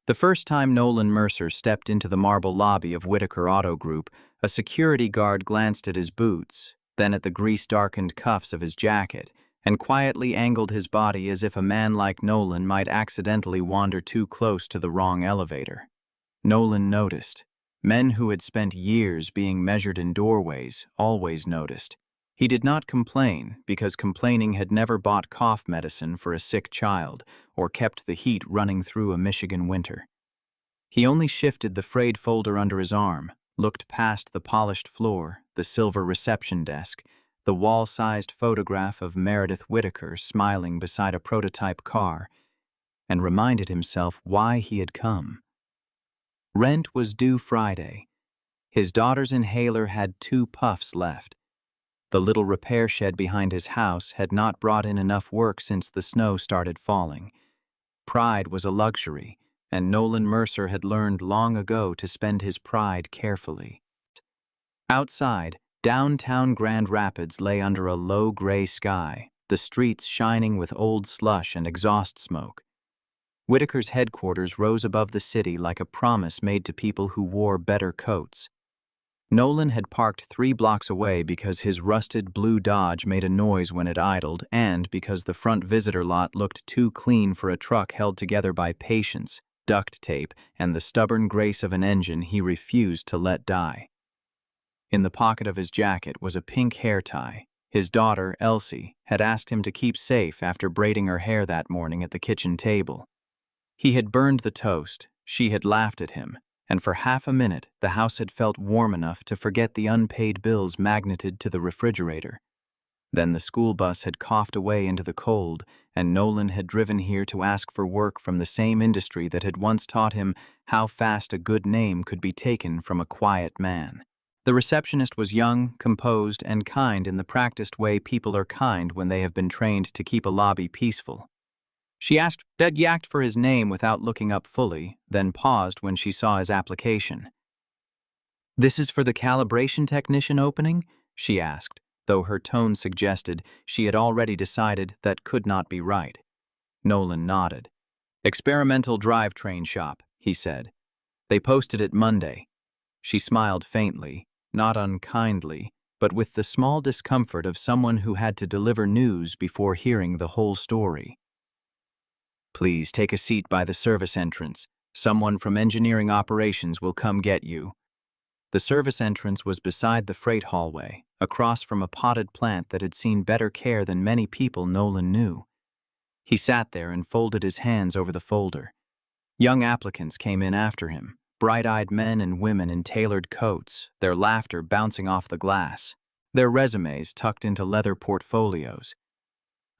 The first time Nolan Mercer stepped into the marble lobby of Whitaker Auto Group, a security guard glanced at his boots, then at the grease-darkened cuffs of his jacket, and quietly angled his body as if a man like Nolan might accidentally wander too close to the wrong elevator. Nolan noticed. Men who had spent years being measured in doorways always noticed. He did not complain, because complaining had never bought cough medicine for a sick child or kept the heat running through a Michigan winter. He only shifted the frayed folder under his arm, looked past the polished floor, the silver reception desk, the wall-sized photograph of Meredith Whitaker smiling beside a prototype car, and reminded himself why he had come. Rent was due Friday. His daughter's inhaler had 2 puffs left. The little repair shed behind his house had not brought in enough work since the snow started falling. Pride was a luxury, and Nolan Mercer had learned long ago to spend his pride carefully. Outside, downtown Grand Rapids lay under a low gray sky, the streets shining with old slush and exhaust smoke. Whitaker's headquarters rose above the city like a promise made to people who wore better coats. Nolan had parked 3 blocks away because his rusted blue Dodge made a noise when it idled and because the front visitor lot looked too clean for a truck held together by patience, duct tape, and the stubborn grace of an engine he refused to let die. In the pocket of his jacket was a pink hair tie. His daughter, Elsie, had asked him to keep safe after braiding her hair that morning at the kitchen table. He had burned the toast, she had laughed at him, and for half a minute the house had felt warm enough to forget the unpaid bills magneted to the refrigerator. Then the school bus had coughed away into the cold, and Nolan had driven here to ask for work from the same industry that had once taught him how fast a good name could be taken from a quiet man. The receptionist was young, composed, and kind in the practiced way people are kind when they have been trained to keep a lobby peaceful. She asked yacked for his name without looking up fully, then paused when she saw his application. "This is for the calibration technician opening?" she asked, though her tone suggested she had already decided that could not be right. Nolan nodded. "Experimental drivetrain shop," he said. "They posted it Monday." She smiled faintly, not unkindly, but with the small discomfort of someone who had to deliver news before hearing the whole story. "Please take a seat by the service entrance. Someone from engineering operations will come get you." The service entrance was beside the freight hallway, across from a potted plant that had seen better care than many people Nolan knew. He sat there and folded his hands over the folder. Young applicants came in after him, bright-eyed men and women in tailored coats, their laughter bouncing off the glass, their resumes tucked into leather portfolios.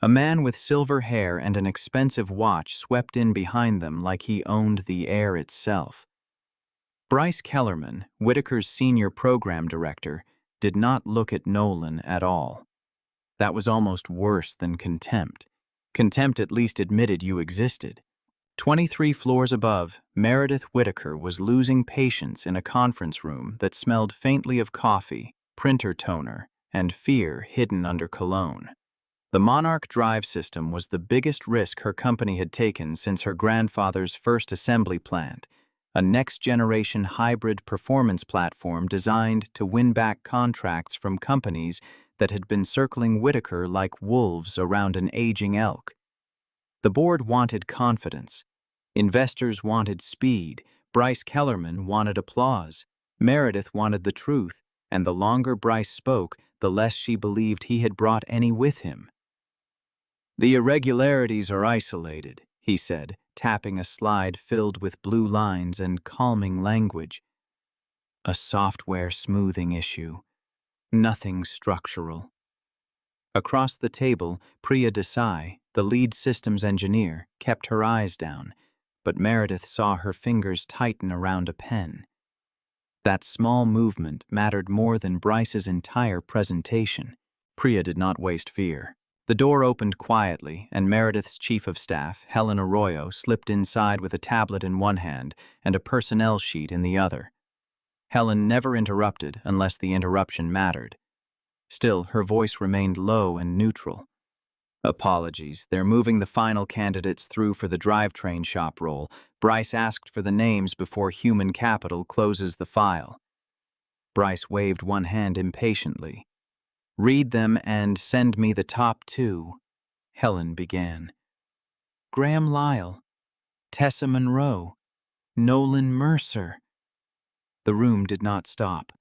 A man with silver hair and an expensive watch swept in behind them like he owned the air itself. Bryce Kellerman, Whitaker's senior program director, did not look at Nolan at all. That was almost worse than contempt. Contempt at least admitted you existed. 23 floors above, Meredith Whitaker was losing patience in a conference room that smelled faintly of coffee, printer toner, and fear hidden under cologne. The Monarch drive system was the biggest risk her company had taken since her grandfather's first assembly plant, a next-generation hybrid performance platform designed to win back contracts from companies that had been circling Whitaker like wolves around an aging elk. The board wanted confidence. Investors wanted speed. Bryce Kellerman wanted applause. Meredith wanted the truth, and the longer Bryce spoke, the less she believed he had brought any with him. "The irregularities are isolated," he said, tapping a slide filled with blue lines and calming language. "A software smoothing issue. Nothing structural." Across the table, Priya Desai, the lead systems engineer, kept her eyes down, but Meredith saw her fingers tighten around a pen. That small movement mattered more than Bryce's entire presentation. Priya did not waste fear. The door opened quietly, and Meredith's chief of staff, Helen Arroyo, slipped inside with a tablet in one hand and a personnel sheet in the other. Helen never interrupted unless the interruption mattered. Still, her voice remained low and neutral. Apologies, they're moving the final candidates through for the drivetrain shop role. Bryce asked for the names before human capital closes the file. Bryce waved one hand impatiently. Read them and send me the top two, Helen began. Graham Lyle, Tessa Monroe, Nolan Mercer. The room did not stop.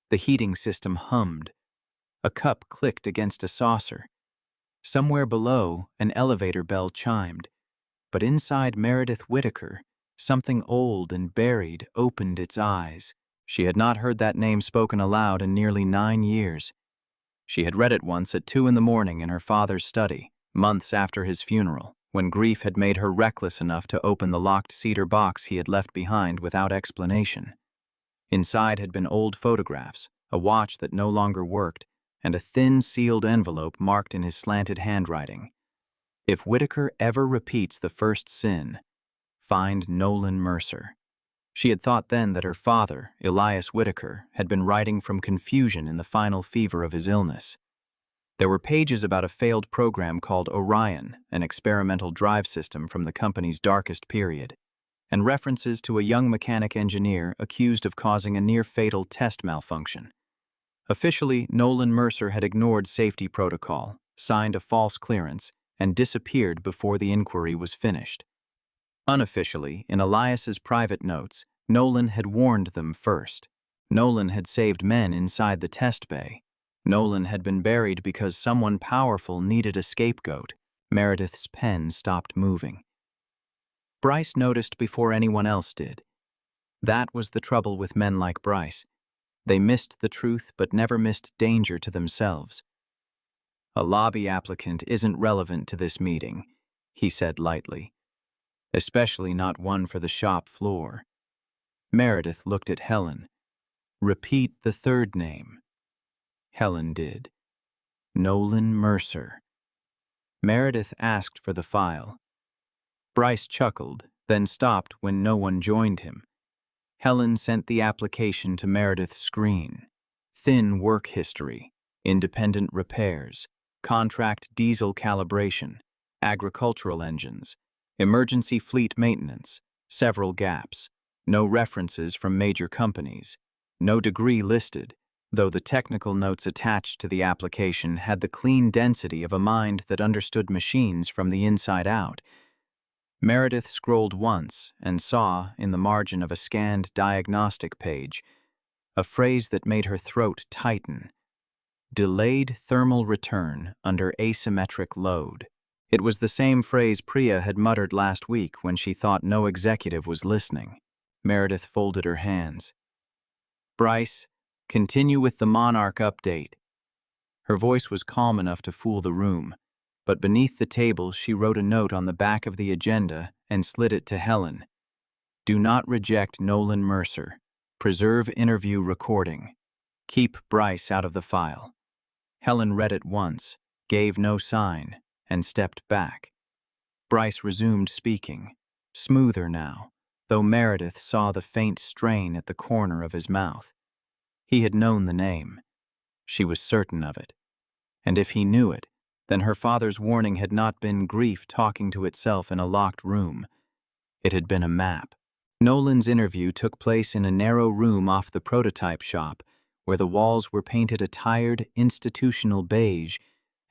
The heating system hummed. A cup clicked against a saucer. Somewhere below, an elevator bell chimed. But inside Meredith Whitaker, something old and buried opened its eyes. She had not heard that name spoken aloud in nearly 9 years. She had read it once at 2 a.m. in her father's study, months after his funeral, when grief had made her reckless enough to open the locked cedar box he had left behind without explanation. Inside had been old photographs, a watch that no longer worked, and a thin, sealed envelope marked in his slanted handwriting. If Whitaker ever repeats the first sin, find Nolan Mercer. She had thought then that her father, Elias Whitaker, had been writing from confusion in the final fever of his illness. There were pages about a failed program called Orion, an experimental drive system from the company's darkest period, and references to a young mechanic engineer accused of causing a near-fatal test malfunction. Officially, Nolan Mercer had ignored safety protocol, signed a false clearance, and disappeared before the inquiry was finished. Unofficially, in Elias's private notes, Nolan had warned them first. Nolan had saved men inside the test bay. Nolan had been buried because someone powerful needed a scapegoat. Meredith's pen stopped moving. Bryce noticed before anyone else did. That was the trouble with men like Bryce. They missed the truth but never missed danger to themselves. A lobby applicant isn't relevant to this meeting, he said lightly. Especially not one for the shop floor. Meredith looked at Helen. Repeat the third name. Helen did. Nolan Mercer. Meredith asked for the file. Bryce chuckled, then stopped when no one joined him. Helen sent the application to Meredith's screen. Thin work history, independent repairs, contract diesel calibration, agricultural engines, emergency fleet maintenance, several gaps, no references from major companies, no degree listed, though the technical notes attached to the application had the clean density of a mind that understood machines from the inside out. Meredith scrolled once and saw, in the margin of a scanned diagnostic page, a phrase that made her throat tighten. Delayed thermal return under asymmetric load. It was the same phrase Priya had muttered last week when she thought no executive was listening. Meredith folded her hands. Bryce, continue with the Monarch update. Her voice was calm enough to fool the room, but beneath the table she wrote a note on the back of the agenda and slid it to Helen. Do not reject Nolan Mercer. Preserve interview recording. Keep Bryce out of the file. Helen read it once, gave no sign, and stepped back. Bryce resumed speaking, smoother now, though Meredith saw the faint strain at the corner of his mouth. He had known the name. She was certain of it. And if he knew it, then her father's warning had not been grief talking to itself in a locked room. It had been a map. Nolan's interview took place in a narrow room off the prototype shop, where the walls were painted a tired, institutional beige,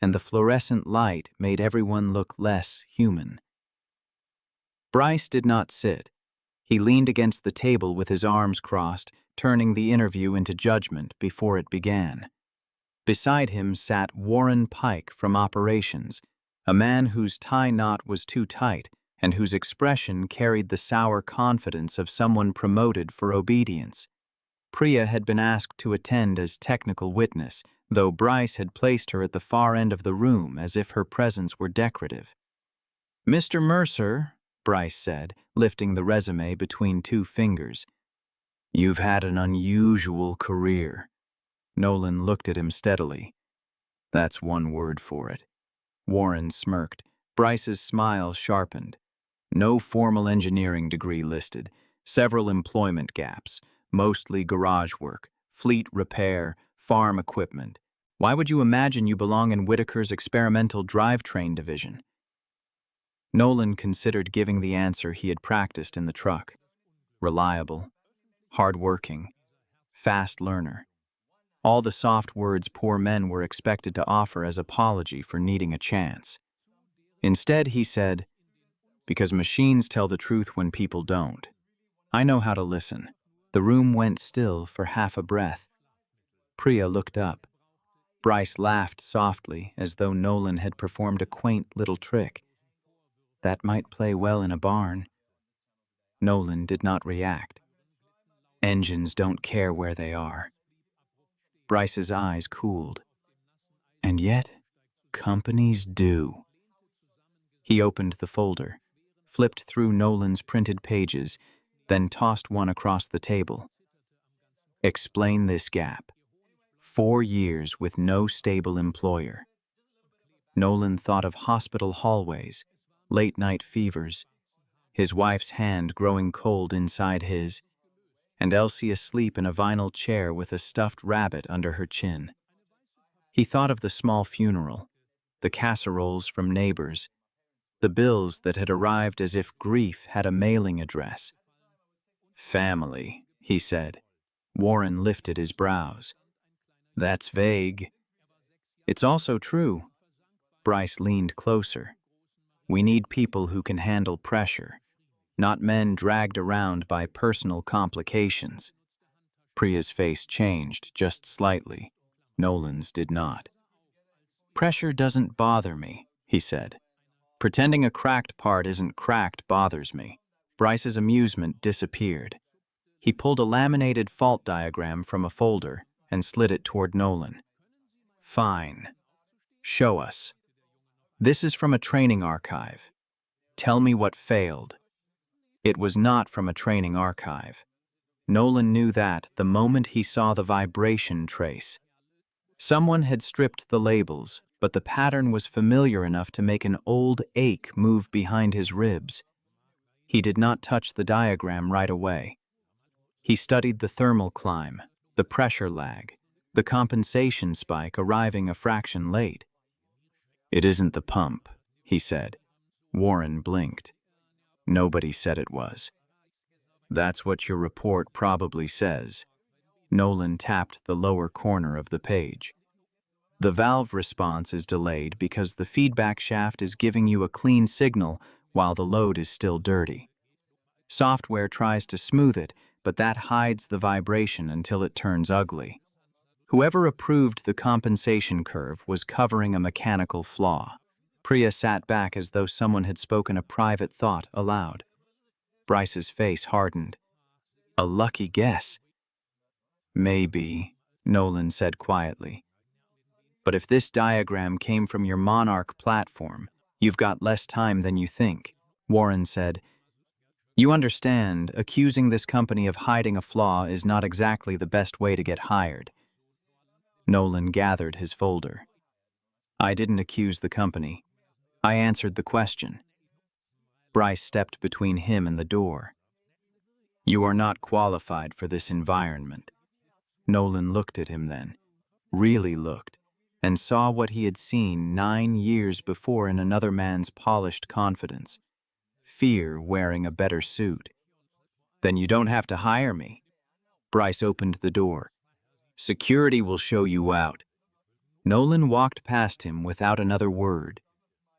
and the fluorescent light made everyone look less human. Bryce did not sit. He leaned against the table with his arms crossed, turning the interview into judgment before it began. Beside him sat Warren Pike from operations, a man whose tie knot was too tight and whose expression carried the sour confidence of someone promoted for obedience. Priya had been asked to attend as technical witness, though Bryce had placed her at the far end of the room as if her presence were decorative. Mr. Mercer, Bryce said, lifting the résumé between 2 fingers. You've had an unusual career. Nolan looked at him steadily. That's one word for it. Warren smirked. Bryce's smile sharpened. No formal engineering degree listed. Several employment gaps, mostly garage work, fleet repair, farm equipment. Why would you imagine you belong in Whitaker's experimental drivetrain division? Nolan considered giving the answer he had practiced in the truck. Reliable, hard-working, fast learner. All the soft words poor men were expected to offer as apology for needing a chance. Instead, he said, "Because machines tell the truth when people don't. I know how to listen." The room went still for half a breath. Priya looked up. Bryce laughed softly, as though Nolan had performed a quaint little trick. "That might play well in a barn." Nolan did not react. "Engines don't care where they are." Bryce's eyes cooled. "And yet, companies do." He opened the folder, flipped through Nolan's printed pages, then tossed one across the table. "Explain this gap. 4 years with no stable employer." Nolan thought of hospital hallways, late-night fevers, his wife's hand growing cold inside his, and Elsie asleep in a vinyl chair with a stuffed rabbit under her chin. He thought of the small funeral, the casseroles from neighbors, the bills that had arrived as if grief had a mailing address. "Family," he said. Warren lifted his brows. "That's vague." "It's also true." Bryce leaned closer. "We need people who can handle pressure, not men dragged around by personal complications." Priya's face changed just slightly. Nolan's did not. "Pressure doesn't bother me," he said. "Pretending a cracked part isn't cracked bothers me." Bryce's amusement disappeared. He pulled a laminated fault diagram from a folder and slid it toward Nolan. "Fine. Show us." "This is from a training archive. Tell me what failed." It was not from a training archive. Nolan knew that the moment he saw the vibration trace. Someone had stripped the labels, but the pattern was familiar enough to make an old ache move behind his ribs. He did not touch the diagram right away. He studied the thermal climb, the pressure lag, the compensation spike arriving a fraction late. "It isn't the pump," he said. Warren blinked. "Nobody said it was." "That's what your report probably says." Nolan tapped the lower corner of the page. "The valve response is delayed because the feedback shaft is giving you a clean signal while the load is still dirty. Software tries to smooth it, but that hides the vibration until it turns ugly. Whoever approved the compensation curve was covering a mechanical flaw." Priya sat back as though someone had spoken a private thought aloud. Bryce's face hardened. "A lucky guess." "Maybe," Nolan said quietly. "But if this diagram came from your Monarch platform, you've got less time than you think." Warren said, "You understand, accusing this company of hiding a flaw is not exactly the best way to get hired." Nolan gathered his folder. "I didn't accuse the company. I answered the question." Bryce stepped between him and the door. "You are not qualified for this environment." Nolan looked at him then, really looked, and saw what he had seen 9 years before in another man's polished confidence. Fear wearing a better suit. "Then you don't have to hire me." Bryce opened the door. "Security will show you out." Nolan walked past him without another word.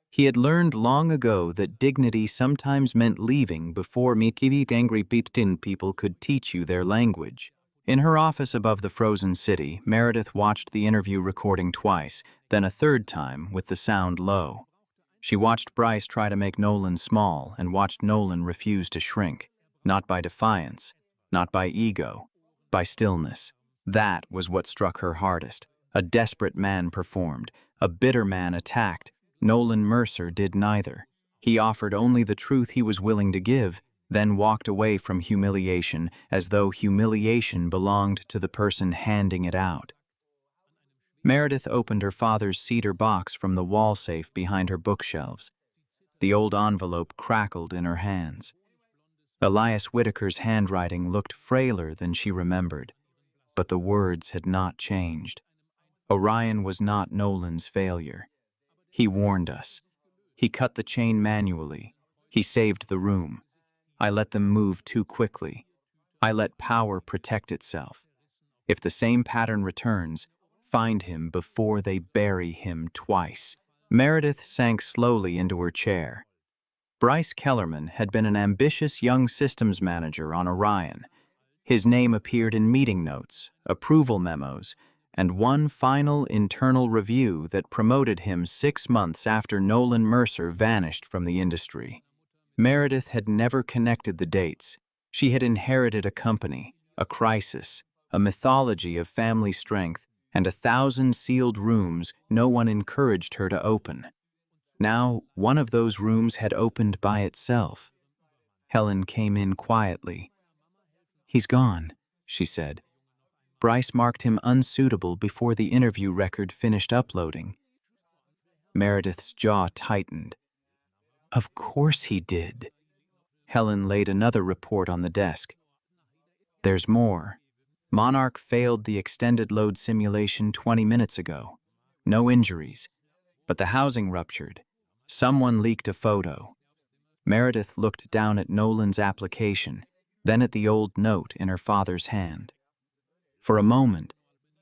He had learned long ago that dignity sometimes meant leaving before angry Pitin people could teach you their language. In her office above the frozen city, Meredith watched the interview recording twice, then a third time with the sound low. She watched Bryce try to make Nolan small and watched Nolan refuse to shrink, not by defiance, not by ego, by stillness. That was what struck her hardest. A desperate man performed, a bitter man attacked. Nolan Mercer did neither. He offered only the truth he was willing to give, then walked away from humiliation as though humiliation belonged to the person handing it out. Meredith opened her father's cedar box from the wall safe behind her bookshelves. The old envelope crackled in her hands. Elias Whitaker's handwriting looked frailer than she remembered, but the words had not changed. Orion was not Nolan's failure. He warned us. He cut the chain manually. He saved the room. I let them move too quickly. I let power protect itself. If the same pattern returns, find him before they bury him twice. Meredith sank slowly into her chair. Bryce Kellerman had been an ambitious young systems manager on Orion. His name appeared in meeting notes, approval memos, and one final internal review that promoted him 6 months after Nolan Mercer vanished from the industry. Meredith had never connected the dates. She had inherited a company, a crisis, a mythology of family strength, and 1,000 sealed rooms no one encouraged her to open. Now, one of those rooms had opened by itself. Helen came in quietly. "He's gone," she said. Bryce marked him unsuitable before the interview record finished uploading. Meredith's jaw tightened. "Of course he did." Helen laid another report on the desk. "There's more. Monarch failed the extended load simulation 20 minutes ago. No injuries. But the housing ruptured. Someone leaked a photo." Meredith looked down at Nolan's application, then at the old note in her father's hand. For a moment,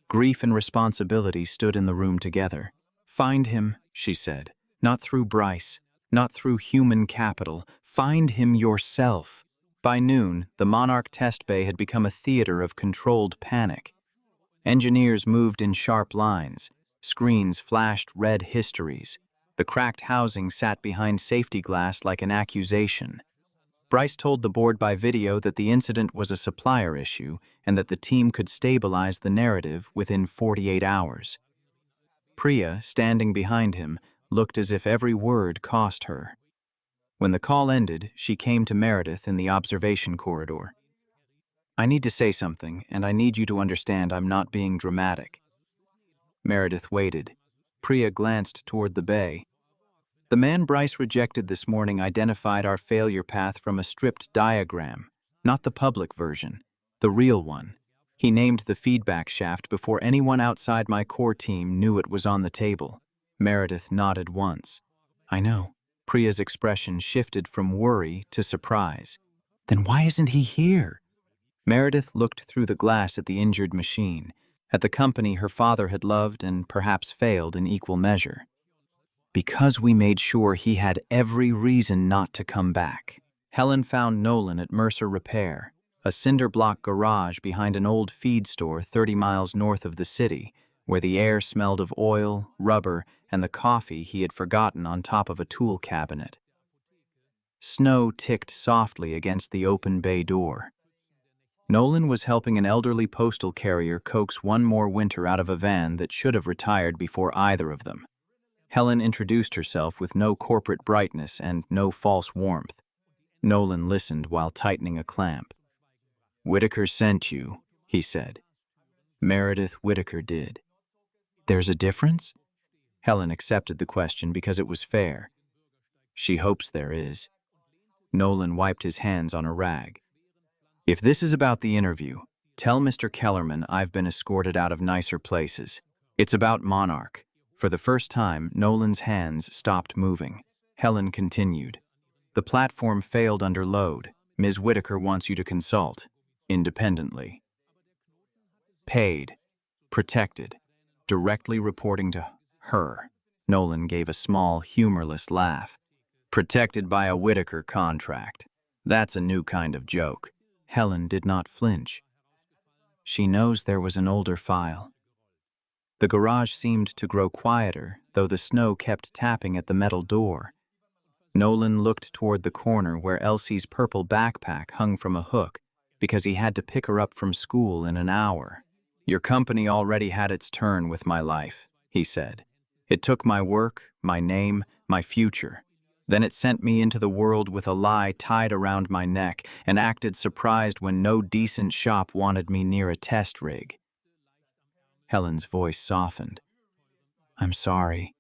grief and responsibility stood in the room together. "Find him," she said. "Not through Bryce, not through human capital. Find him yourself." By noon, the Monarch test bay had become a theater of controlled panic. Engineers moved in sharp lines. Screens flashed red histories. The cracked housing sat behind safety glass like an accusation. Bryce told the board by video that the incident was a supplier issue and that the team could stabilize the narrative within 48 hours. Priya, standing behind him, looked as if every word cost her. When the call ended, she came to Meredith in the observation corridor. "I need to say something, and I need you to understand I'm not being dramatic." Meredith waited. Priya glanced toward the bay. "The man Bryce rejected this morning identified our failure path from a stripped diagram, not the public version, the real one. He named the feedback shaft before anyone outside my core team knew it was on the table." Meredith nodded once. "I know." Priya's expression shifted from worry to surprise. "Then why isn't he here?" Meredith looked through the glass at the injured machine, at the company her father had loved and perhaps failed in equal measure. "Because we made sure he had every reason not to come back." Helen found Nolan at Mercer Repair, a cinder-block garage behind an old feed store 30 miles north of the city, where the air smelled of oil, rubber, and the coffee he had forgotten on top of a tool cabinet. Snow ticked softly against the open bay door. Nolan was helping an elderly postal carrier coax one more winter out of a van that should have retired before either of them. Helen introduced herself with no corporate brightness and no false warmth. Nolan listened while tightening a clamp. "Whitaker sent you," he said. "Meredith Whitaker did." "There's a difference?" Helen accepted the question because it was fair. "She hopes there is." Nolan wiped his hands on a rag. "If this is about the interview, tell Mr. Kellerman I've been escorted out of nicer places. It's about Monarch." For the first time, Nolan's hands stopped moving. Helen continued. "The platform failed under load. Ms. Whitaker wants you to consult. Independently. Paid. Protected. Directly reporting to her." Nolan gave a small, humorless laugh. "Protected by a Whitaker contract. That's a new kind of joke." Helen did not flinch. "She knows there was an older file." The garage seemed to grow quieter, though the snow kept tapping at the metal door. Nolan looked toward the corner where Elsie's purple backpack hung from a hook because he had to pick her up from school in an hour. "Your company already had its turn with my life," he said. "It took my work, my name, my future. Then it sent me into the world with a lie tied around my neck and acted surprised when no decent shop wanted me near a test rig." Helen's voice softened. "I'm sorry.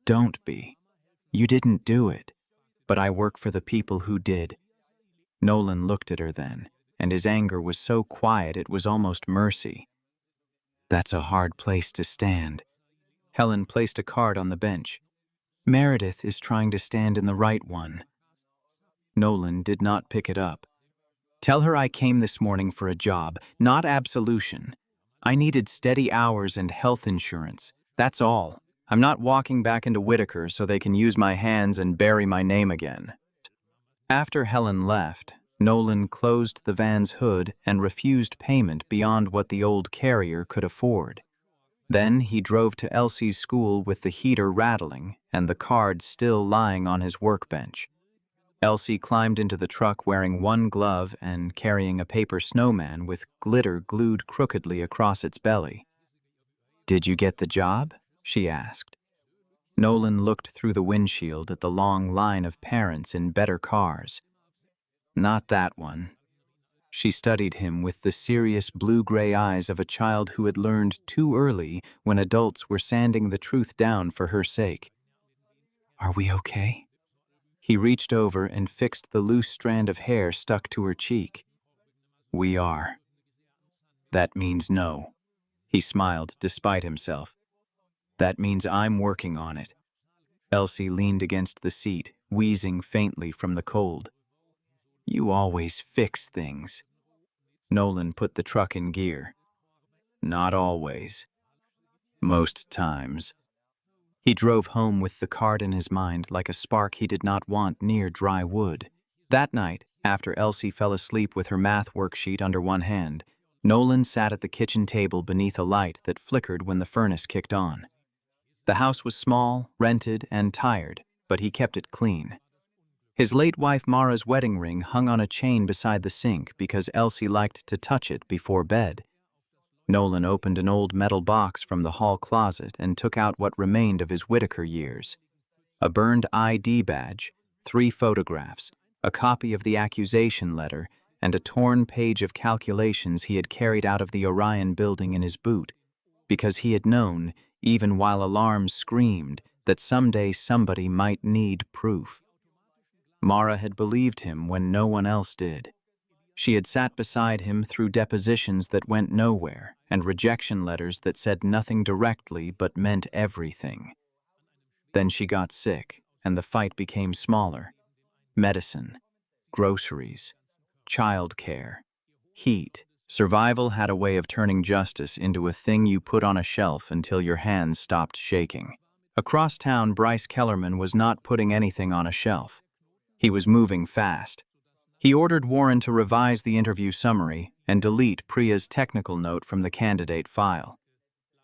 Don't be. You didn't do it. But I work for the people who did." Nolan looked at her then, and his anger was so quiet it was almost mercy. That's a hard place to stand. Helen placed a card on the bench. Meredith is trying to stand in the right one. Nolan did not pick it up. Tell her I came this morning for a job, not absolution. I needed steady hours and health insurance. That's all. I'm not walking back into Whitaker so they can use my hands and bury my name again. After Helen left, Nolan closed the van's hood and refused payment beyond what the old carrier could afford. Then he drove to Elsie's school with the heater rattling and the card still lying on his workbench. Elsie climbed into the truck wearing one glove and carrying a paper snowman with glitter glued crookedly across its belly. "Did you get the job?" she asked. Nolan looked through the windshield at the long line of parents in better cars. "Not that one." She studied him with the serious blue-gray eyes of a child who had learned too early when adults were sanding the truth down for her sake. "Are we okay?" He reached over and fixed the loose strand of hair stuck to her cheek. "We are." "That means no." He smiled despite himself. "That means I'm working on it." Elsie leaned against the seat, wheezing faintly from the cold. "You always fix things." Nolan put the truck in gear. "Not always. Most times." He drove home with the card in his mind like a spark he did not want near dry wood. That night, after Elsie fell asleep with her math worksheet under one hand, Nolan sat at the kitchen table beneath a light that flickered when the furnace kicked on. The house was small, rented, and tired, but he kept it clean. His late wife Mara's wedding ring hung on a chain beside the sink because Elsie liked to touch it before bed. Nolan opened an old metal box from the hall closet and took out what remained of his Whitaker years. A burned ID badge, 3 photographs, a copy of the accusation letter, and a torn page of calculations he had carried out of the Orion building in his boot, because he had known, even while alarms screamed, that someday somebody might need proof. Mara had believed him when no one else did. She had sat beside him through depositions that went nowhere and rejection letters that said nothing directly but meant everything. Then she got sick, and the fight became smaller. Medicine, groceries, childcare, heat. Survival had a way of turning justice into a thing you put on a shelf until your hands stopped shaking. Across town, Bryce Kellerman was not putting anything on a shelf. He was moving fast. He ordered Warren to revise the interview summary and delete Priya's technical note from the candidate file.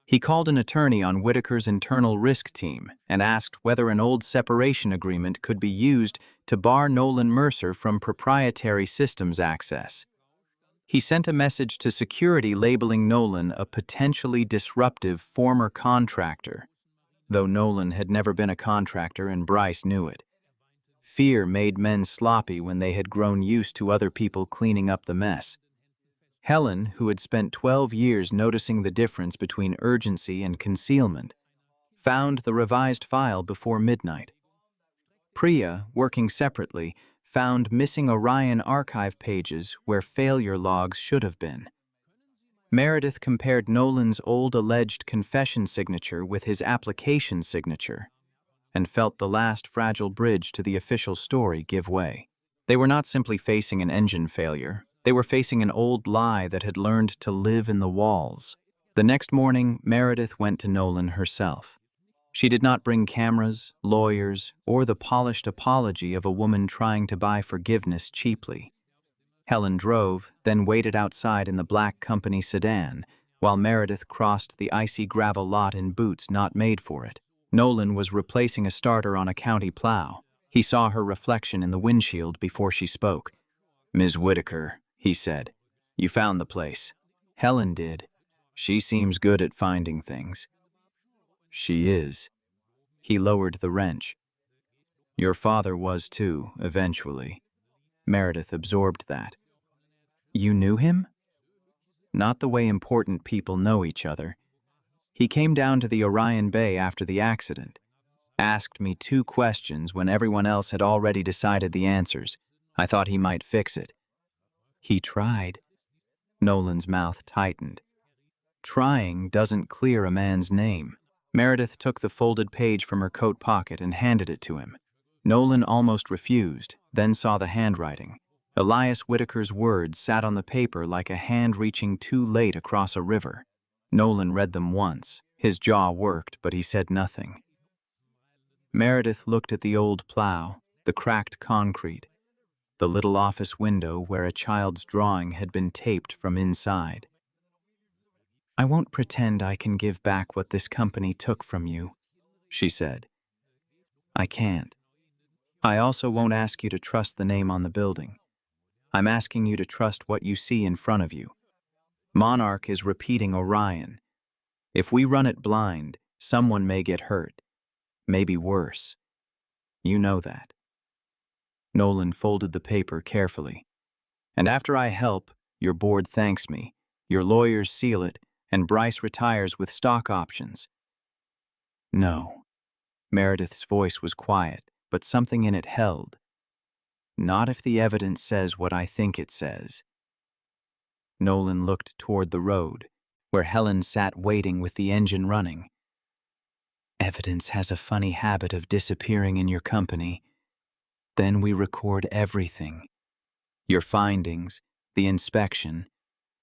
He called an attorney on Whitaker's internal risk team and asked whether an old separation agreement could be used to bar Nolan Mercer from proprietary systems access. He sent a message to security labeling Nolan a potentially disruptive former contractor, though Nolan had never been a contractor and Bryce knew it. Fear made men sloppy when they had grown used to other people cleaning up the mess. Helen, who had spent 12 years noticing the difference between urgency and concealment, found the revised file before midnight. Priya, working separately, found missing Orion archive pages where failure logs should have been. Meredith compared Nolan's old alleged confession signature with his application signature and felt the last fragile bridge to the official story give way. They were not simply facing an engine failure. They were facing an old lie that had learned to live in the walls. The next morning, Meredith went to Nolan herself. She did not bring cameras, lawyers, or the polished apology of a woman trying to buy forgiveness cheaply. Helen drove, then waited outside in the black company sedan, while Meredith crossed the icy gravel lot in boots not made for it. Nolan was replacing a starter on a county plow. He saw her reflection in the windshield before she spoke. "Ms. Whitaker," he said, "you found the place." "Helen did. She seems good at finding things." "She is." He lowered the wrench. "Your father was too, eventually." Meredith absorbed that. "You knew him?" "Not the way important people know each other. He came down to the Orion Bay after the accident, asked me 2 questions when everyone else had already decided the answers. I thought he might fix it." "He tried." Nolan's mouth tightened. Trying doesn't clear a man's name. Meredith took the folded page from her coat pocket and handed it to him. Nolan almost refused, then saw the handwriting. Elias Whitaker's words sat on the paper like a hand reaching too late across a river. Nolan read them once. His jaw worked, but he said nothing. Meredith looked at the old plow, the cracked concrete, the little office window where a child's drawing had been taped from inside. "I won't pretend I can give back what this company took from you," she said. "I can't. I also won't ask you to trust the name on the building. I'm asking you to trust what you see in front of you. Monarch is repeating Orion. If we run it blind, someone may get hurt. Maybe worse. You know that." Nolan folded the paper carefully. "And after I help, your board thanks me, your lawyers seal it, and Bryce retires with stock options." "No." Meredith's voice was quiet, but something in it held. "Not if the evidence says what I think it says." Nolan looked toward the road, where Helen sat waiting with the engine running. "Evidence has a funny habit of disappearing in your company. Then we record everything. Your findings, the inspection,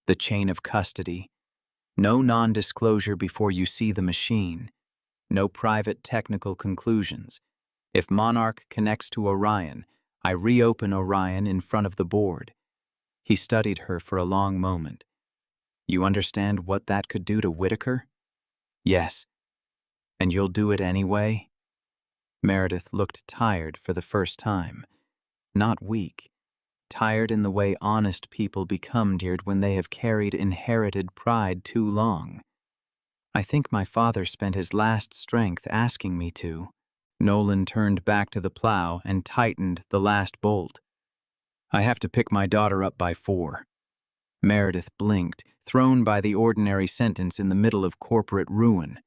the chain of custody. No non-disclosure before you see the machine. No private technical conclusions. If Monarch connects to Orion, I reopen Orion in front of the board." He studied her for a long moment. "You understand what that could do to Whitaker?" "Yes." "And you'll do it anyway?" Meredith looked tired for the first time. Not weak. Tired in the way honest people become tired when they have carried inherited pride too long. "I think my father spent his last strength asking me to." Nolan turned back to the plow and tightened the last bolt. "I have to pick my daughter up by 4. Meredith blinked, thrown by the ordinary sentence in the middle of corporate ruin.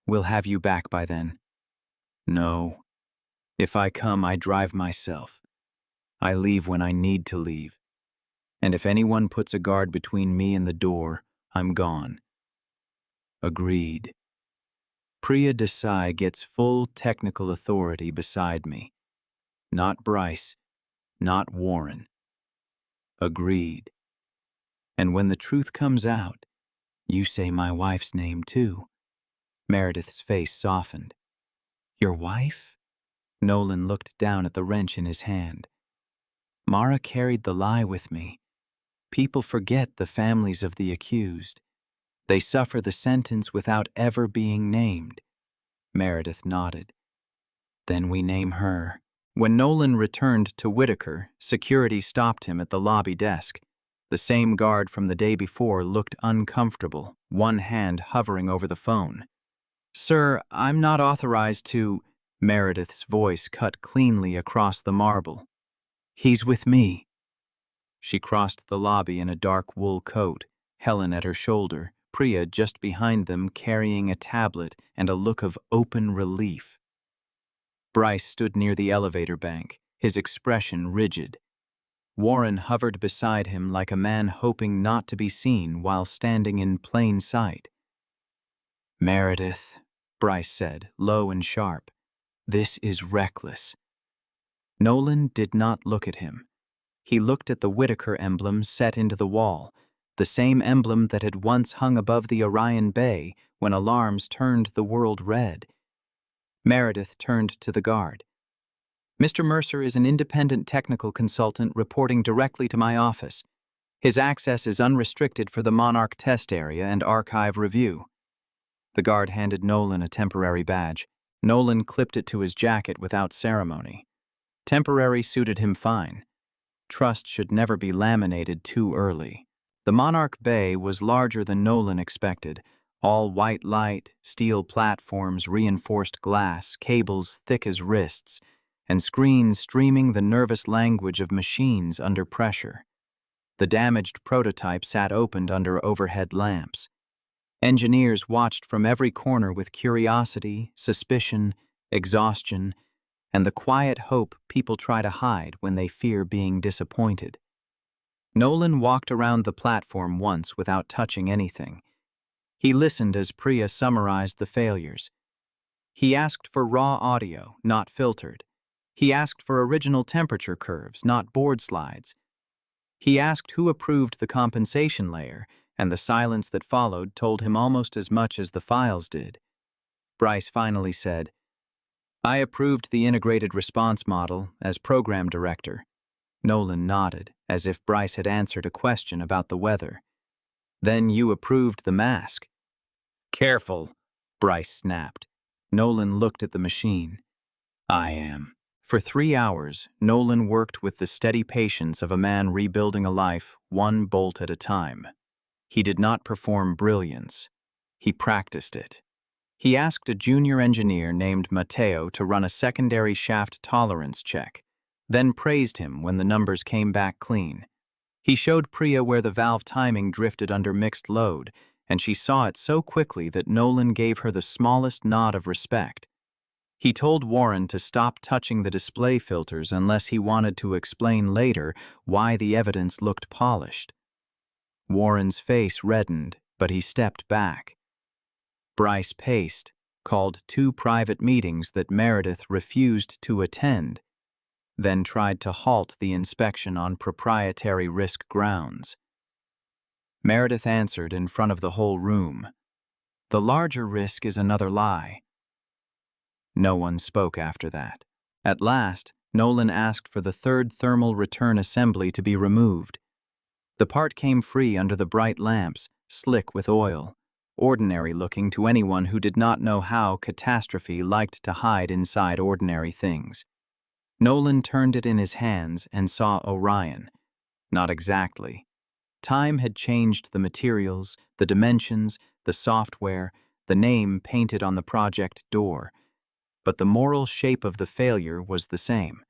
"We'll have you back by then." "No. If I come, I drive myself. I leave when I need to leave. And if anyone puts a guard between me and the door, I'm gone." "Agreed." "Priya Desai gets full technical authority beside me. Not Bryce, not Warren." "Agreed. And when the truth comes out, you say my wife's name too." Meredith's face softened. "Your wife?" Nolan looked down at the wrench in his hand. "Mara carried the lie with me. People forget the families of the accused. They suffer the sentence without ever being named." Meredith nodded. "Then we name her." When Nolan returned to Whitaker, security stopped him at the lobby desk. The same guard from the day before looked uncomfortable, one hand hovering over the phone. "Sir, I'm not authorized to—" Meredith's voice cut cleanly across the marble. "He's with me." She crossed the lobby in a dark wool coat, Helen at her shoulder, Priya just behind them carrying a tablet and a look of open relief. Bryce stood near the elevator bank, his expression rigid. Warren hovered beside him like a man hoping not to be seen while standing in plain sight. "Meredith," Bryce said, low and sharp, "this is reckless." Nolan did not look at him. He looked at the Whitaker emblem set into the wall, the same emblem that had once hung above the Orion Bay when alarms turned the world red. Meredith turned to the guard. "Mr. Mercer is an independent technical consultant reporting directly to my office. His access is unrestricted for the Monarch test area and archive review." The guard handed Nolan a temporary badge. Nolan clipped it to his jacket without ceremony. Temporary suited him fine. Trust should never be laminated too early. The Monarch Bay was larger than Nolan expected. All white light, steel platforms, reinforced glass, cables thick as wrists, and screens streaming the nervous language of machines under pressure. The damaged prototype sat opened under overhead lamps. Engineers watched from every corner with curiosity, suspicion, exhaustion, and the quiet hope people try to hide when they fear being disappointed. Nolan walked around the platform once without touching anything. He listened as Priya summarized the failures. He asked for raw audio, not filtered. He asked for original temperature curves, not board slides. He asked who approved the compensation layer, and the silence that followed told him almost as much as the files did. Bryce finally said, "I approved the integrated response model as program director." Nolan nodded, as if Bryce had answered a question about the weather. "Then you approved the mask." "Careful," Bryce snapped. Nolan looked at the machine. "I am." For 3 hours, Nolan worked with the steady patience of a man rebuilding a life, one bolt at a time. He did not perform brilliance. He practiced it. He asked a junior engineer named Matteo to run a secondary shaft tolerance check, then praised him when the numbers came back clean. He showed Priya where the valve timing drifted under mixed load, and she saw it so quickly that Nolan gave her the smallest nod of respect. He told Warren to stop touching the display filters unless he wanted to explain later why the evidence looked polished. Warren's face reddened, but he stepped back. Bryce paced, called 2 private meetings that Meredith refused to attend, then tried to halt the inspection on proprietary risk grounds. Meredith answered in front of the whole room. "The larger risk is another lie." No one spoke after that. At last, Nolan asked for the 3rd thermal return assembly to be removed. The part came free under the bright lamps, slick with oil, ordinary-looking to anyone who did not know how catastrophe liked to hide inside ordinary things. Nolan turned it in his hands and saw Orion. Not exactly. Time had changed the materials, the dimensions, the software, the name painted on the project door. But the moral shape of the failure was the same,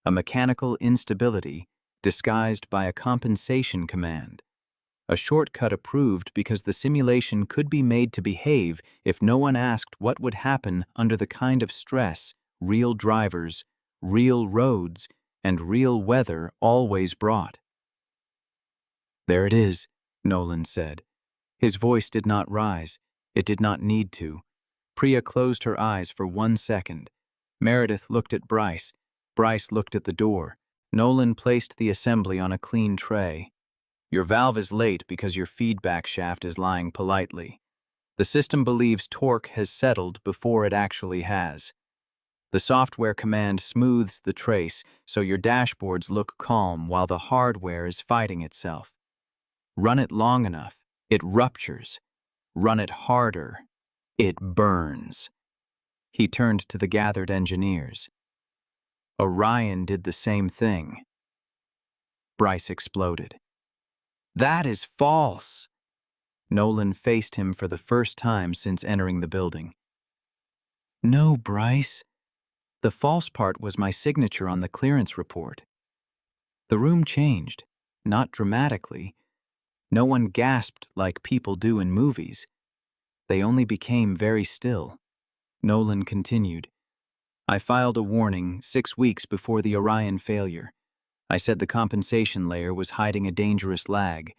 a mechanical instability disguised by a compensation command. A shortcut approved because the simulation could be made to behave if no one asked what would happen under the kind of stress real drivers, real roads, and real weather always brought. "There it is," Nolan said. His voice did not rise. It did not need to. Priya closed her eyes for 1 second. Meredith looked at Bryce. Bryce looked at the door. Nolan placed the assembly on a clean tray. "Your valve is late because your feedback shaft is lying politely. The system believes torque has settled before it actually has. The software command smooths the trace so your dashboards look calm while the hardware is fighting itself. Run it long enough, it ruptures. Run it harder, it burns." He turned to the gathered engineers. "Orion did the same thing." Bryce exploded. "That is false." Nolan faced him for the first time since entering the building. "No, Bryce. The false part was my signature on the clearance report. The room changed, not dramatically. No one gasped like people do in movies. They only became very still." Nolan continued. "I filed a warning 6 weeks before the Orion failure. I said the compensation layer was hiding a dangerous lag.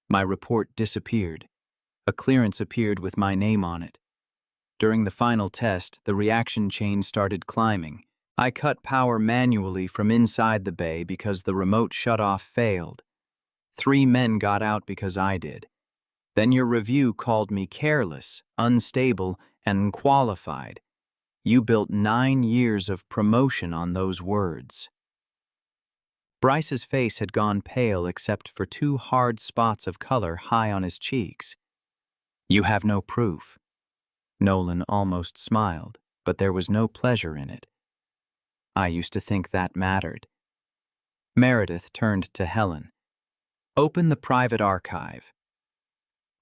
My report disappeared. A clearance appeared with my name on it. During the final test, the reaction chain started climbing. I cut power manually from inside the bay because the remote shutoff failed. 3 men got out because I did. Then your review called me careless, unstable, and unqualified. You built 9 years of promotion on those words." Bryce's face had gone pale except for 2 hard spots of color high on his cheeks. "You have no proof." Nolan almost smiled, but there was no pleasure in it. "I used to think that mattered." Meredith turned to Helen. "Open the private archive."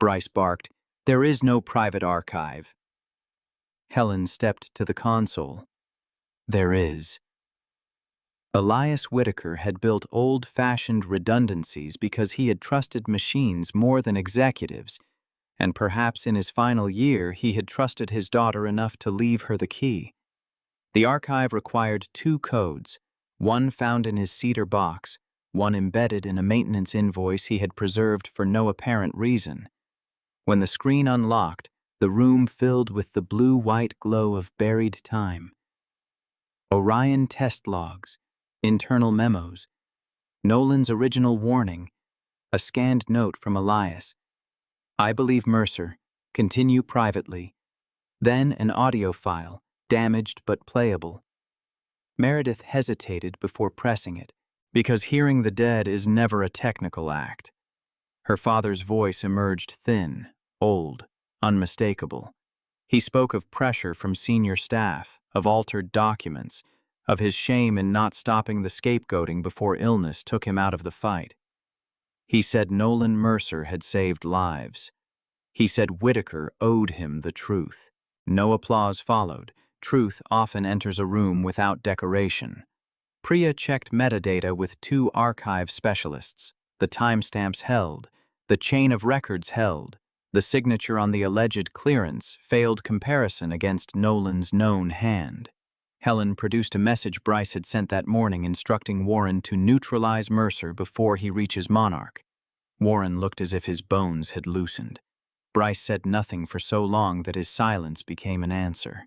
Bryce barked, "There is no private archive." Helen stepped to the console. "There is." Elias Whitaker had built old-fashioned redundancies because he had trusted machines more than executives, and perhaps in his final year he had trusted his daughter enough to leave her the key. The archive required 2 codes, one found in his cedar box, one embedded in a maintenance invoice he had preserved for no apparent reason. When the screen unlocked, the room filled with the blue-white glow of buried time. Orion test logs, internal memos, Nolan's original warning, a scanned note from Elias. I believe Mercer. Continue privately. Then an audio file, damaged but playable. Meredith hesitated before pressing it, because hearing the dead is never a technical act. Her father's voice emerged thin, old, unmistakable. He spoke of pressure from senior staff, of altered documents, of his shame in not stopping the scapegoating before illness took him out of the fight. He said Nolan Mercer had saved lives. He said Whitaker owed him the truth. No applause followed. Truth often enters a room without decoration. Priya checked metadata with 2 archive specialists. The timestamps held. The chain of records held. The signature on the alleged clearance failed comparison against Nolan's known hand. Helen produced a message Bryce had sent that morning instructing Warren to neutralize Mercer before he reaches Monarch. Warren looked as if his bones had loosened. Bryce said nothing for so long that his silence became an answer.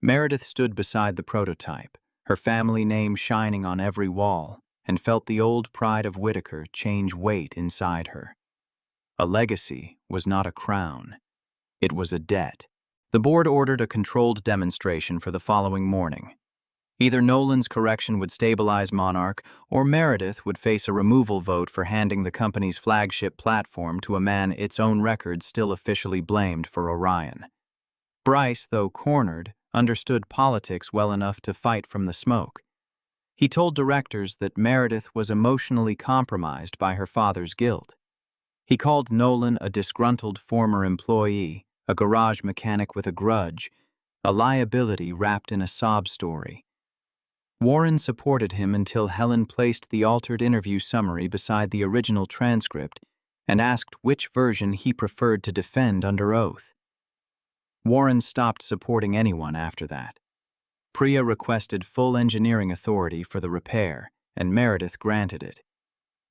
Meredith stood beside the prototype, her family name shining on every wall, and felt the old pride of Whitaker change weight inside her. A legacy was not a crown. It was a debt. The board ordered a controlled demonstration for the following morning. Either Nolan's correction would stabilize Monarch, or Meredith would face a removal vote for handing the company's flagship platform to a man its own record still officially blamed for Orion. Bryce, though cornered, understood politics well enough to fight from the smoke. He told directors that Meredith was emotionally compromised by her father's guilt. He called Nolan a disgruntled former employee, a garage mechanic with a grudge, a liability wrapped in a sob story. Warren supported him until Helen placed the altered interview summary beside the original transcript and asked which version he preferred to defend under oath. Warren stopped supporting anyone after that. Priya requested full engineering authority for the repair, and Meredith granted it.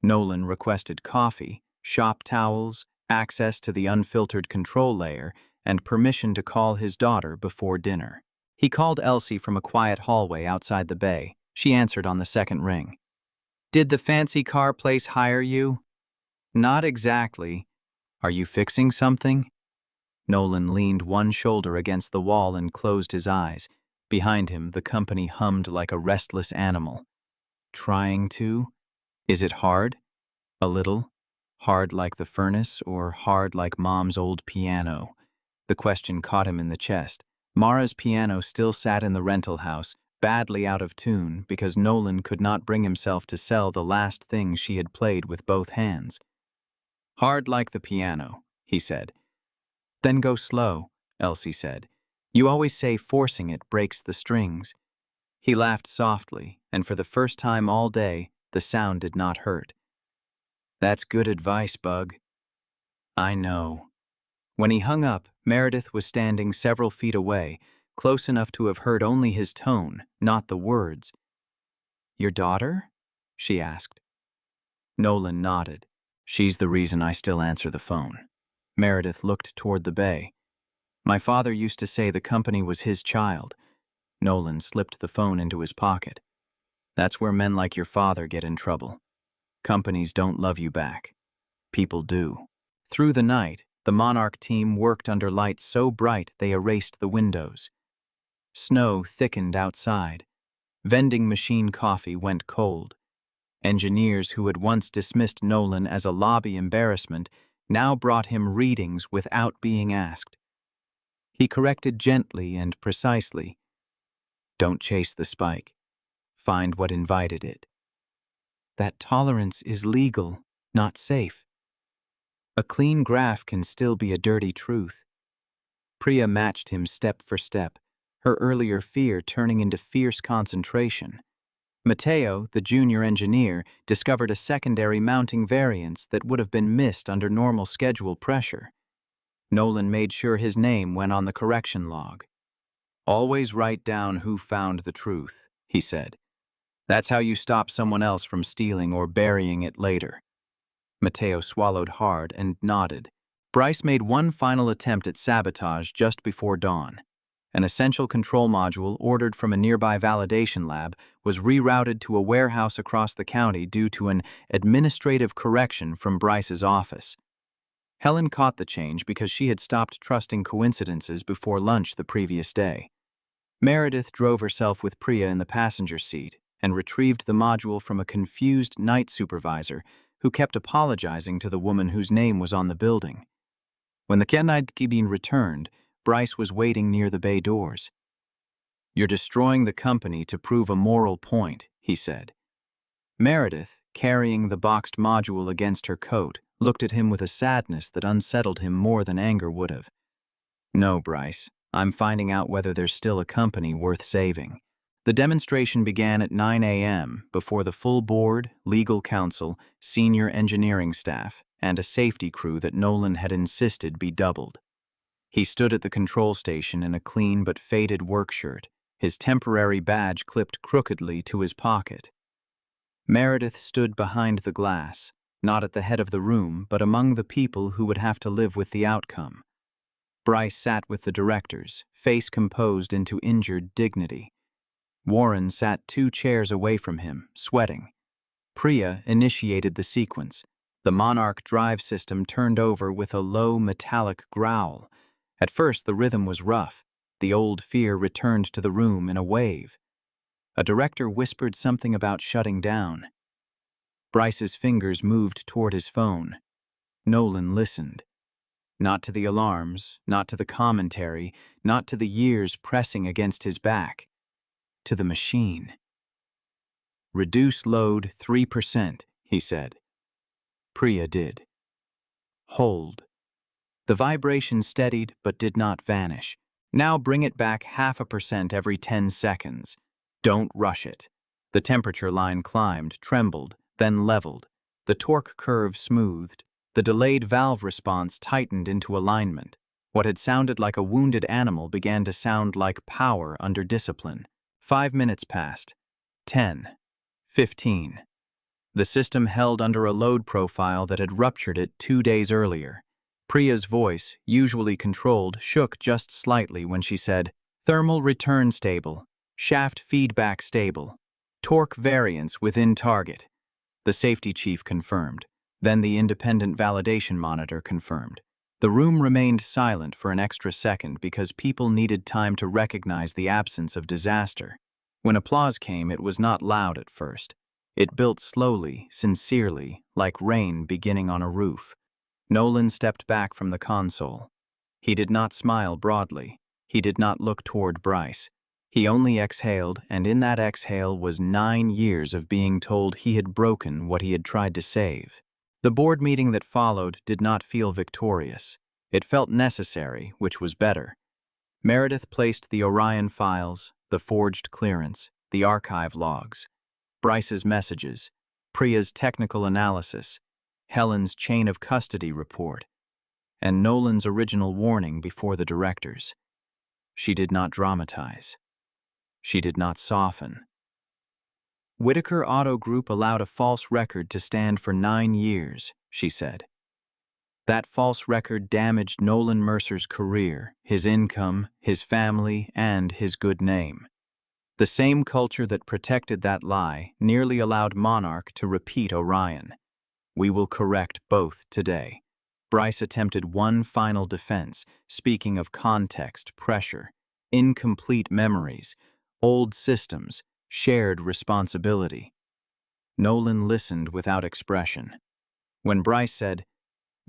Nolan requested coffee, shop towels, access to the unfiltered control layer, and permission to call his daughter before dinner. He called Elsie from a quiet hallway outside the bay. She answered on the second ring. "Did the fancy car place hire you?" "Not exactly." "Are you fixing something?" Nolan leaned one shoulder against the wall and closed his eyes. Behind him, the company hummed like a restless animal. "Trying to? Is it hard? A little? Hard like the furnace, or hard like Mom's old piano?" The question caught him in the chest. Mara's piano still sat in the rental house, badly out of tune because Nolan could not bring himself to sell the last thing she had played with both hands. "Hard like the piano," he said. "Then go slow," Elsie said. "You always say forcing it breaks the strings." He laughed softly, and for the first time all day, the sound did not hurt. "That's good advice, Bug." "I know." When he hung up, Meredith was standing several feet away, close enough to have heard only his tone, not the words. "Your daughter?" she asked. Nolan nodded. "She's the reason I still answer the phone." Meredith looked toward the bay. "My father used to say the company was his child." Nolan slipped the phone into his pocket. "That's where men like your father get in trouble. Companies don't love you back. People do." Through the night, the Monarch team worked under lights so bright they erased the windows. Snow thickened outside. Vending machine coffee went cold. Engineers who had once dismissed Nolan as a lobby embarrassment now brought him readings without being asked. He corrected gently and precisely. "Don't chase the spike. Find what invited it." "That tolerance is legal, not safe." "A clean graph can still be a dirty truth." Priya matched him step for step, her earlier fear turning into fierce concentration. Mateo, the junior engineer, discovered a secondary mounting variance that would have been missed under normal schedule pressure. Nolan made sure his name went on the correction log. "Always write down who found the truth," he said. "That's how you stop someone else from stealing or burying it later." Mateo swallowed hard and nodded. Bryce made one final attempt at sabotage just before dawn. An essential control module ordered from a nearby validation lab was rerouted to a warehouse across the county due to an administrative correction from Bryce's office. Helen caught the change because she had stopped trusting coincidences before lunch the previous day. Meredith drove herself with Priya in the passenger seat and retrieved the module from a confused night supervisor who kept apologizing to the woman whose name was on the building. When the Kenai-Kibin returned, Bryce was waiting near the bay doors. "You're destroying the company to prove a moral point," he said. Meredith, carrying the boxed module against her coat, looked at him with a sadness that unsettled him more than anger would have. "No, Bryce. I'm finding out whether there's still a company worth saving." The demonstration began at 9 a.m. before the full board, legal counsel, senior engineering staff, and a safety crew that Nolan had insisted be doubled. He stood at the control station in a clean but faded work shirt, his temporary badge clipped crookedly to his pocket. Meredith stood behind the glass, not at the head of the room, but among the people who would have to live with the outcome. Bryce sat with the directors, face composed into injured dignity. Warren sat 2 chairs away from him, sweating. Priya initiated the sequence. The Monarch drive system turned over with a low metallic growl. At first the rhythm was rough. The old fear returned to the room in a wave. A director whispered something about shutting down. Bryce's fingers moved toward his phone. Nolan listened. Not to the alarms, not to the commentary, not to the years pressing against his back. To the machine. "Reduce load 3%, he said. Priya did. "Hold." The vibration steadied but did not vanish. "Now bring it back 0.5% every 10 seconds. Don't rush it." The temperature line climbed, trembled, then leveled. The torque curve smoothed. The delayed valve response tightened into alignment. What had sounded like a wounded animal began to sound like power under discipline. 5 minutes passed. 10. 15. The system held under a load profile that had ruptured it 2 days earlier. Priya's voice, usually controlled, shook just slightly when she said, "Thermal return stable. Shaft feedback stable. Torque variance within target." The safety chief confirmed. Then the independent validation monitor confirmed. The room remained silent for an extra second because people needed time to recognize the absence of disaster. When applause came, it was not loud at first. It built slowly, sincerely, like rain beginning on a roof. Nolan stepped back from the console. He did not smile broadly. He did not look toward Bryce. He only exhaled, and in that exhale was 9 years of being told he had broken what he had tried to save. The board meeting that followed did not feel victorious. It felt necessary, which was better. Meredith placed the Orion files, the forged clearance, the archive logs, Bryce's messages, Priya's technical analysis, Helen's chain of custody report, and Nolan's original warning before the directors. She did not dramatize. She did not soften. Whitaker Auto Group allowed a false record to stand for 9 years, she said. That false record damaged Nolan Mercer's career, his income, his family, and his good name. The same culture that protected that lie nearly allowed Monarch to repeat Orion. We will correct both today. Bryce attempted one final defense, speaking of context, pressure, incomplete memories, old systems, shared responsibility. Nolan listened without expression. When Bryce said,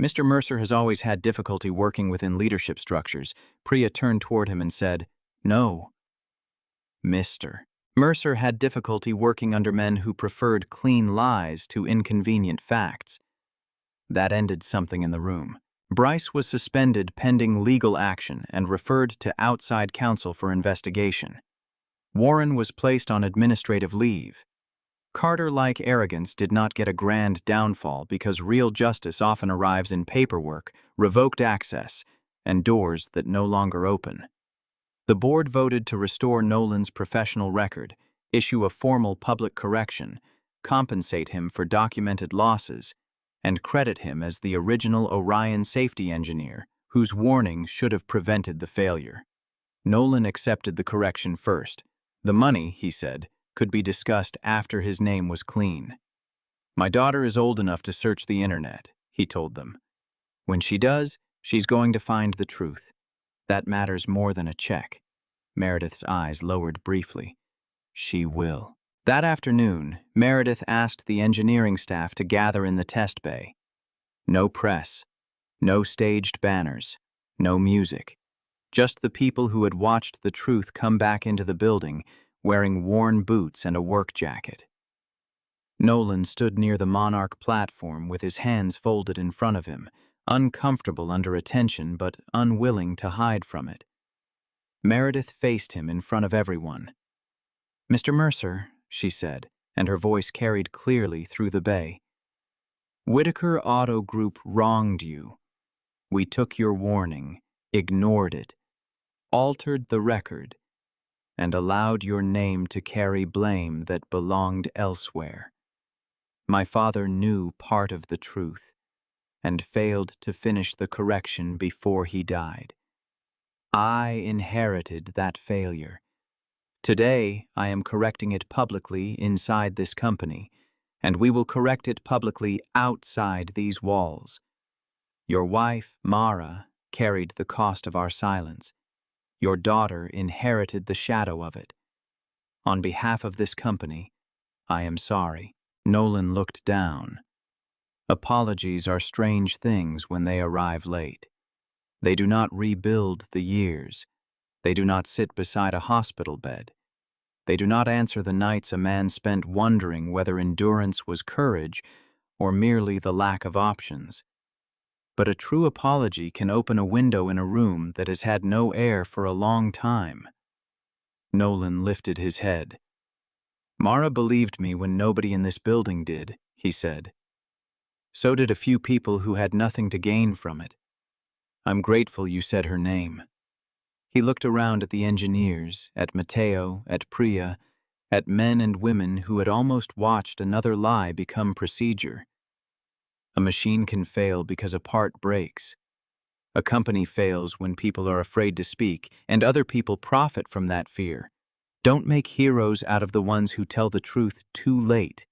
"Mr. Mercer has always had difficulty working within leadership structures," Priya turned toward him and said, "No, Mr. Mercer had difficulty working under men who preferred clean lies to inconvenient facts." That ended something in the room. Bryce was suspended pending legal action and referred to outside counsel for investigation. Warren was placed on administrative leave. Carter-like arrogance did not get a grand downfall because real justice often arrives in paperwork, revoked access, and doors that no longer open. The board voted to restore Nolan's professional record, issue a formal public correction, compensate him for documented losses, and credit him as the original Orion safety engineer whose warning should have prevented the failure. Nolan accepted the correction first. The money, he said, could be discussed after his name was clean. "My daughter is old enough to search the internet," he told them. "When she does, she's going to find the truth. That matters more than a check." Meredith's eyes lowered briefly. "She will." That afternoon, Meredith asked the engineering staff to gather in the test bay. No press, no staged banners, no music. Just the people who had watched the truth come back into the building, wearing worn boots and a work jacket. Nolan stood near the Monarch platform with his hands folded in front of him, uncomfortable under attention but unwilling to hide from it. Meredith faced him in front of everyone. "Mr. Mercer," she said, and her voice carried clearly through the bay. "Whitaker Auto Group wronged you. We took your warning, ignored it, altered the record, and allowed your name to carry blame that belonged elsewhere. My father knew part of the truth and failed to finish the correction before he died. I inherited that failure. Today, I am correcting it publicly inside this company, and we will correct it publicly outside these walls. Your wife, Mara, carried the cost of our silence. Your daughter inherited the shadow of it. On behalf of this company, I am sorry." Nolan looked down. Apologies are strange things when they arrive late. They do not rebuild the years. They do not sit beside a hospital bed. They do not answer the nights a man spent wondering whether endurance was courage or merely the lack of options. But a true apology can open a window in a room that has had no air for a long time. Nolan lifted his head. "Mara believed me when nobody in this building did," he said. "So did a few people who had nothing to gain from it. I'm grateful you said her name." He looked around at the engineers, at Matteo, at Priya, at men and women who had almost watched another lie become procedure. A machine can fail because a part breaks. A company fails when people are afraid to speak, and other people profit from that fear. Don't make heroes out of the ones who tell the truth too late.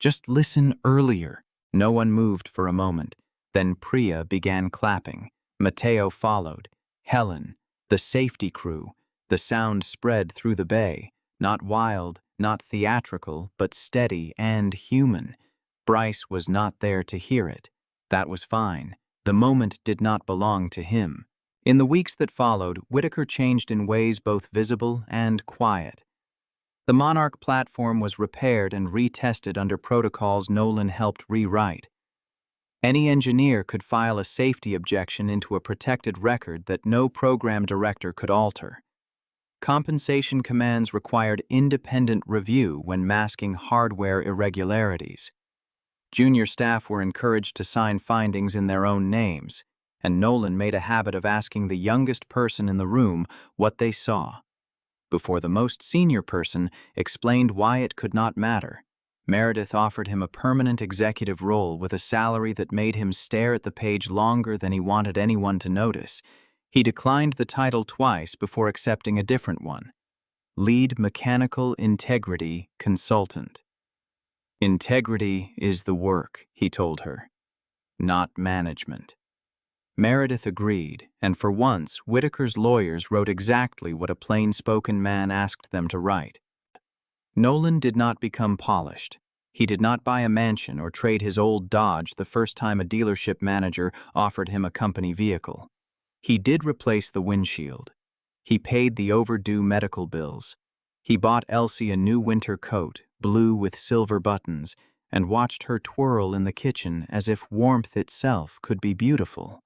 Just listen earlier. No one moved for a moment. Then Priya began clapping. Matteo followed. Helen, the safety crew. The sound spread through the bay. Not wild, not theatrical, but steady and human. Bryce was not there to hear it. That was fine. The moment did not belong to him. In the weeks that followed, Whitaker changed in ways both visible and quiet. The Monarch platform was repaired and retested under protocols Nolan helped rewrite. Any engineer could file a safety objection into a protected record that no program director could alter. Compensation commands required independent review when masking hardware irregularities. Junior staff were encouraged to sign findings in their own names, and Nolan made a habit of asking the youngest person in the room what they saw, before the most senior person explained why it could not matter. Meredith offered him a permanent executive role with a salary that made him stare at the page longer than he wanted anyone to notice. He declined the title twice before accepting a different one: Lead Mechanical Integrity Consultant. "Integrity is the work," he told her, "not management." Meredith agreed, and for once, Whitaker's lawyers wrote exactly what a plain-spoken man asked them to write. Nolan did not become polished. He did not buy a mansion or trade his old Dodge the first time a dealership manager offered him a company vehicle. He did replace the windshield. He paid the overdue medical bills. He bought Elsie a new winter coat, blue with silver buttons, and watched her twirl in the kitchen as if warmth itself could be beautiful.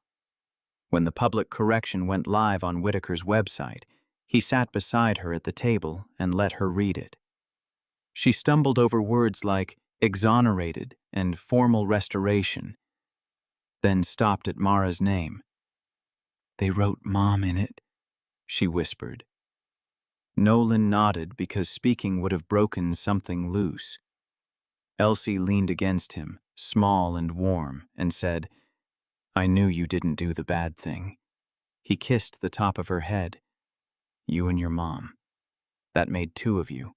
When the public correction went live on Whitaker's website, he sat beside her at the table and let her read it. She stumbled over words like exonerated and formal restoration, then stopped at Mara's name. "They wrote Mom in it," she whispered. Nolan nodded because speaking would have broken something loose. Elsie leaned against him, small and warm, and said, "I knew you didn't do the bad thing." He kissed the top of her head. "You and your mom. That made two of you.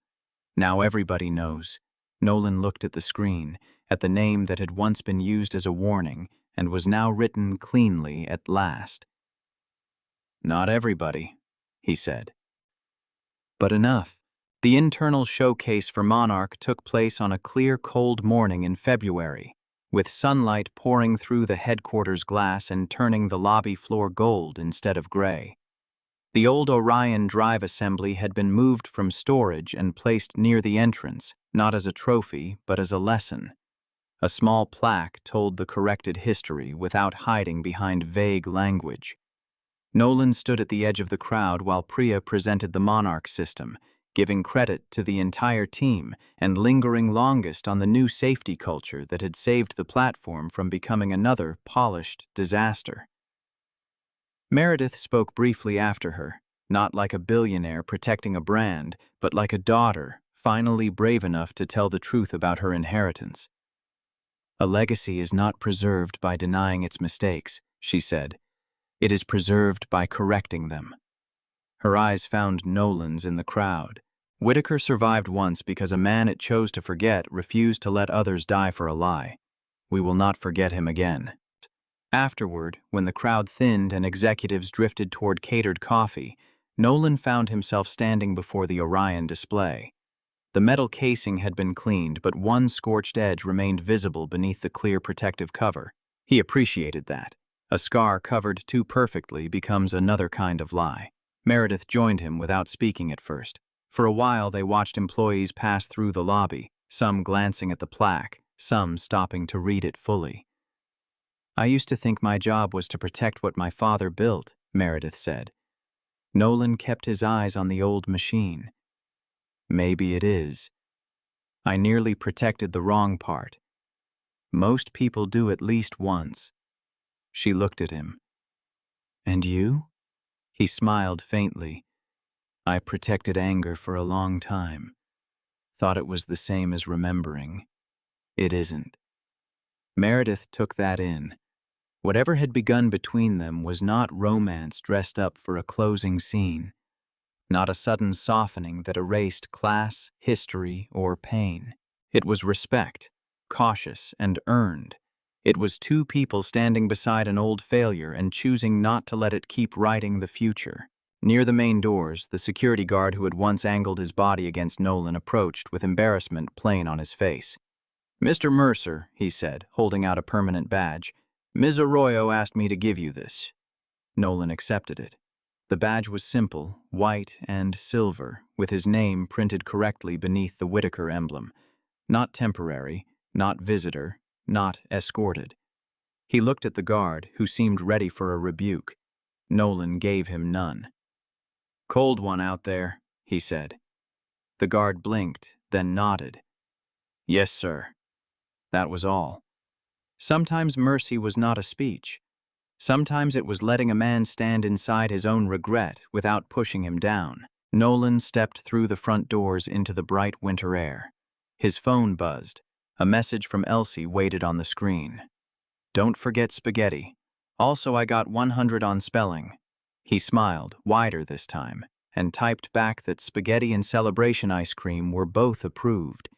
Now everybody knows." Nolan looked at the screen, at the name that had once been used as a warning and was now written cleanly at last. "Not everybody," he said. But enough. The internal showcase for Monarch took place on a clear, cold morning in February, with sunlight pouring through the headquarters glass and turning the lobby floor gold instead of gray. The old Orion drive assembly had been moved from storage and placed near the entrance, not as a trophy, but as a lesson. A small plaque told the corrected history without hiding behind vague language. Nolan stood at the edge of the crowd while Priya presented the Monarch system, giving credit to the entire team and lingering longest on the new safety culture that had saved the platform from becoming another polished disaster. Meredith spoke briefly after her, not like a billionaire protecting a brand, but like a daughter, finally brave enough to tell the truth about her inheritance. "A legacy is not preserved by denying its mistakes," she said. "It is preserved by correcting them." Her eyes found Nolan's in the crowd. Whitaker survived once because a man it chose to forget refused to let others die for a lie. We will not forget him again. Afterward, when the crowd thinned and executives drifted toward catered coffee, Nolan found himself standing before the Orion display. The metal casing had been cleaned, but one scorched edge remained visible beneath the clear protective cover. He appreciated that. A scar covered too perfectly becomes another kind of lie. Meredith joined him without speaking at first. For a while, they watched employees pass through the lobby, some glancing at the plaque, some stopping to read it fully. "I used to think my job was to protect what my father built," Meredith said. Nolan kept his eyes on the old machine. "Maybe it is. I nearly protected the wrong part. Most people do at least once." She looked at him. "And you?" He smiled faintly. "I protected anger for a long time. Thought it was the same as remembering. It isn't." Meredith took that in. Whatever had begun between them was not romance dressed up for a closing scene, not a sudden softening that erased class, history, or pain. It was respect, cautious and earned. It was two people standing beside an old failure and choosing not to let it keep writing the future. Near the main doors, the security guard who had once angled his body against Nolan approached with embarrassment plain on his face. "Mr. Mercer," he said, holding out a permanent badge, "Ms. Arroyo asked me to give you this." Nolan accepted it. The badge was simple, white and silver, with his name printed correctly beneath the Whitaker emblem. Not temporary, not visitor, not escorted. He looked at the guard, who seemed ready for a rebuke. Nolan gave him none. "Cold one out there," he said. The guard blinked, then nodded. "Yes, sir." That was all. Sometimes mercy was not a speech. Sometimes it was letting a man stand inside his own regret without pushing him down. Nolan stepped through the front doors into the bright winter air. His phone buzzed. A message from Elsie waited on the screen. "Don't forget spaghetti. Also, I got 100 on spelling." He smiled, wider this time, and typed back that spaghetti and celebration ice cream were both approved.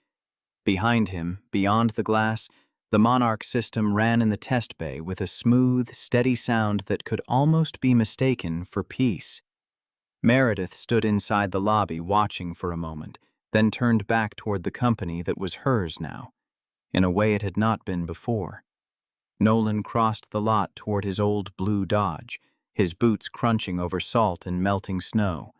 Behind him, beyond the glass, the Monarch system ran in the test bay with a smooth, steady sound that could almost be mistaken for peace. Meredith stood inside the lobby watching for a moment, then turned back toward the company that was hers now, in a way it had not been before. Nolan crossed the lot toward his old blue Dodge, his boots crunching over salt and melting snow,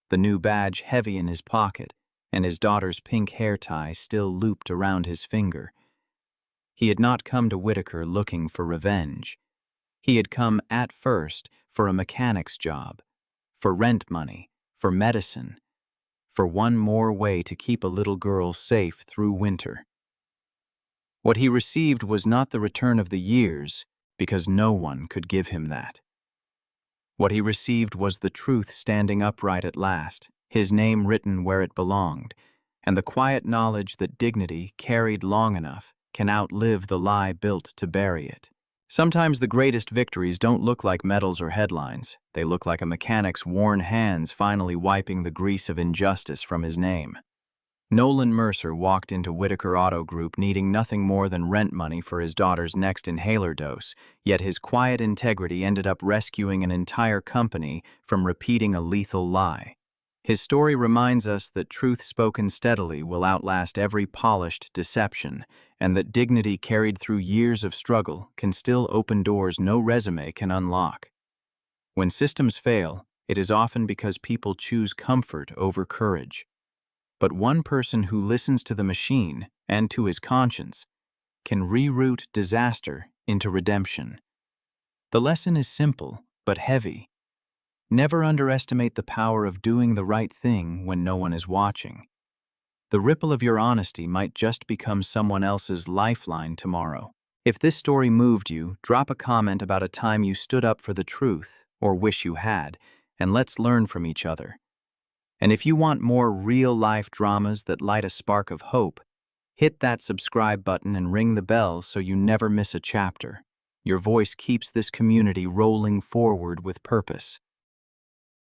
the new badge heavy in his pocket, and his daughter's pink hair tie still looped around his finger. He had not come to Whitaker looking for revenge. He had come, at first, for a mechanic's job, for rent money, for medicine, for one more way to keep a little girl safe through winter. What he received was not the return of the years, because no one could give him that. What he received was the truth standing upright at last, his name written where it belonged, and the quiet knowledge that dignity, carried long enough, can outlive the lie built to bury it. Sometimes the greatest victories don't look like medals or headlines. They look like a mechanic's worn hands finally wiping the grease of injustice from his name. Nolan Mercer walked into Whitaker Auto Group needing nothing more than rent money for his daughter's next inhaler dose, yet his quiet integrity ended up rescuing an entire company from repeating a lethal lie. His story reminds us that truth spoken steadily will outlast every polished deception, and that dignity carried through years of struggle can still open doors no resume can unlock. When systems fail, it is often because people choose comfort over courage. But one person who listens to the machine and to his conscience can reroute disaster into redemption. The lesson is simple but heavy. Never underestimate the power of doing the right thing when no one is watching. The ripple of your honesty might just become someone else's lifeline tomorrow. If this story moved you, drop a comment about a time you stood up for the truth, or wish you had, and let's learn from each other. And if you want more real-life dramas that light a spark of hope, hit that subscribe button and ring the bell so you never miss a chapter. Your voice keeps this community rolling forward with purpose.